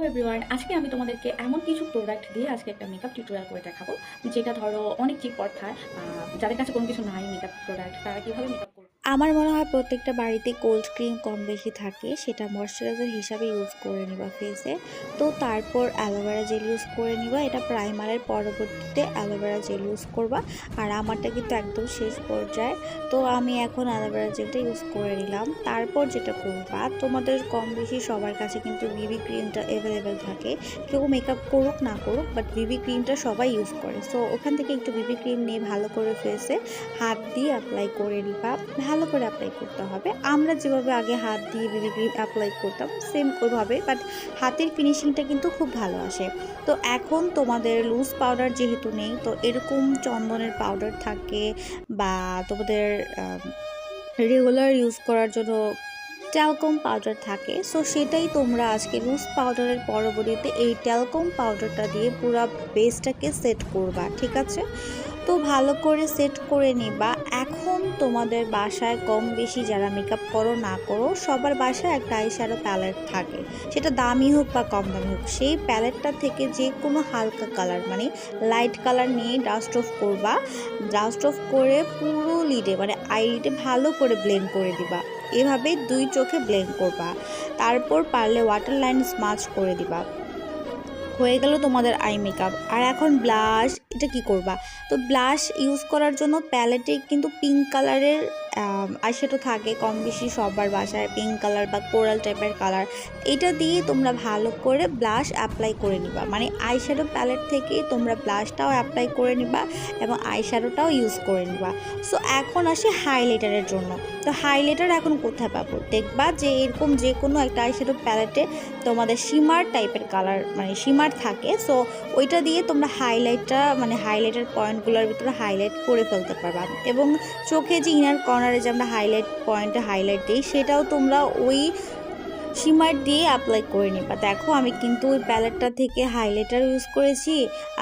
Everyone, আজকে আমি তোমাদেরকে এমন কিছু প্রোডাক্ট দিয়ে আজকে একটা মেকআপ টিউটোরিয়াল করে দেখাবো, যেটা ধরো অনেক চিপ অর্থাৎ যাদের কাছে কোনো কিছু নাই মেকআপ প্রোডাক্ট, তারা কিভাবে মেকআপ করবে। আমার মনে হয় প্রত্যেকটা বাড়িতে কোল্ড ক্রিম কম বেশি থাকে, সেটা ময়শ্চারাইজার হিসাবে ইউজ করে নিবা ফেসে। তো তারপর অ্যালোভেরা জেল ইউজ করে নিবা, এটা প্রাইমারের পরবর্তীতে অ্যালোভেরা জেল ইউজ করবা। আর আমারটা কিন্তু একদম শেষ পর্যায়ে, তো আমি এখন অ্যালোভেরা জেলটা ইউজ করে নিলাম। তারপর যেটা করবা, তোমাদের কম বেশি সবার কাছে কিন্তু বিবি ক্রিমটা অ্যাভেলেবেল থাকে, কেউ মেকআপ করুক না করুক, বাট বিবি ক্রিমটা সবাই ইউজ করে। সো ওখান থেকে একটু বিবি ক্রিম নিয়ে ভালো করে ফেসে হাত দিয়ে অ্যাপ্লাই করে নিবা, ভালো করে অ্যাপ্লাই করতে হবে। আমরা যেভাবে আগে হাত দিয়ে বিবি ক্রিম অ্যাপ্লাই করতাম সেম ওইভাবে, বাট হাতের ফিনিশিংটা কিন্তু খুব ভালো আসে। তো এখন তোমাদের লুজ পাউডার যেহেতু নেই, তো এরকম চন্দনের পাউডার থাকে বা তোমাদের রেগুলার ইউজ করার জন্য ট্যালকম পাউডার থাকে। সো সেটাই তোমরা আজকে লুজ পাউডারের পরবর্তীতে এই ট্যালকম পাউডারটা দিয়ে পুরো বেসটাকে সেট করবা, ঠিক আছে? তো ভালো করে সেট করে নিবা। এখন তোমাদের বাসায় কম বেশি যারা মেকআপ করো না করো, সবার বাসায় একটা আইশ্যাডো প্যালেট থাকে, সেটা দামি হোক বা কম দামি হোক। সেই প্যালেটটা থেকে যে কোনো হালকা কালার মানে লাইট কালার নিয়ে ডাস্ট অফ করবা। ডাস্ট অফ করে পুরো লিডে মানে আইলিডে ভালো করে ব্লেন্ড করে দিবা। এভাবে দুই চোখে ব্লেন্ড করবা। তারপর পারলে ওয়াটার লাইন স্মাচ করে দিবা। হয়ে গেল তোমাদের আই মেকআপ। আর এখন ব্লাশ, এটা কি করবা? তো ব্লাশ ইউজ করার জন্য প্যালেটে কিন্তু পিঙ্ক কালারের আইশ্যাডো থাকে কম বেশি সবার বাসায়, পিঙ্ক কালার বা কোরাল টাইপের কালার। এটা দিয়ে তোমরা ভালো করে ব্লাশ অ্যাপ্লাই করে নিবা, মানে আইশ্যাডো প্যালেট থেকে তোমরা ব্লাশটাও অ্যাপ্লাই করে নিবা এবং আইশ্যাডোটাও ইউজ করে নিবা। সো এখন আসে হাইলাইটারের জন্য। তো হাইলাইটার এখন কোথায় পাবো? দেখবা যে এরকম যে কোনো একটা আইশ্যাডো প্যালেটে তোমাদের শিমার টাইপের কালার মানে শিমার থাকে। সো ওইটা দিয়ে তোমরা হাইলাইটটা মানে হাইলাইটার পয়েন্টগুলোর ভিতরে হাইলাইট করে ফেলতে পারবা। এবং চোখে যে ইনার কর্নারে যে আমরা হাইলাইট পয়েন্টে হাইলাইট দিই, সেটাও তোমরা ওই শিমার দিয়ে অ্যাপ্লাই করে নিবা। দেখো আমি কিন্তু ওই প্যালেটটা থেকে হাইলাইটার ইউজ করেছি,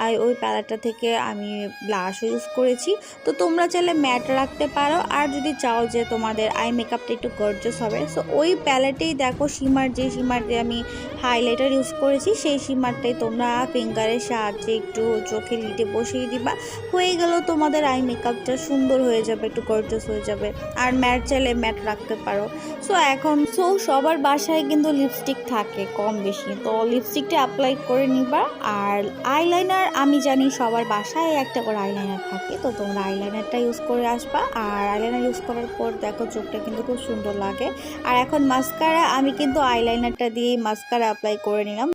আর ওই প্যালেটটা থেকে আমি ব্লাশও ইউজ করেছি। তো তোমরা চাইলে ম্যাট রাখতে পারো, আর যদি চাও যে তোমাদের আই মেকআপটা একটু গর্জাস হবে, সো ওই প্যালেটেই দেখো শিমার দিয়ে আমি হাইলাইটার ইউজ করেছি, সেই শিমারটাই তোমরা ফিঙ্গারের সাহায্যে একটু চোখে লিটে বসিয়ে দিবা। হয়ে গেল তোমাদের আই মেকআপটা সুন্দর হয়ে যাবে, একটু গর্জাস হয়ে যাবে। আর ম্যাট চাইলে ম্যাট রাখতে পারো। সো এখন সবার বাসায় কিন্তু লিপস্টিক থাকে কম বেশি, তো লিপস্টিকটা অ্যাপ্লাই করে নিবা। আর আইলাইনার আমি জানি সবার বাসায় একটা করে আইলাইনার থাকে, তো তোমরা আইলাইনারটা ইউজ করে আসবা। আর আইলাইনার ইউজ করার পর দেখো চোখটা কিন্তু খুব সুন্দর লাগে। আর এখন মাস্কারা, আমি কিন্তু আইলাইনারটা দিয়ে মাস্কারা অ্যাপ্লাই করে নিলাম।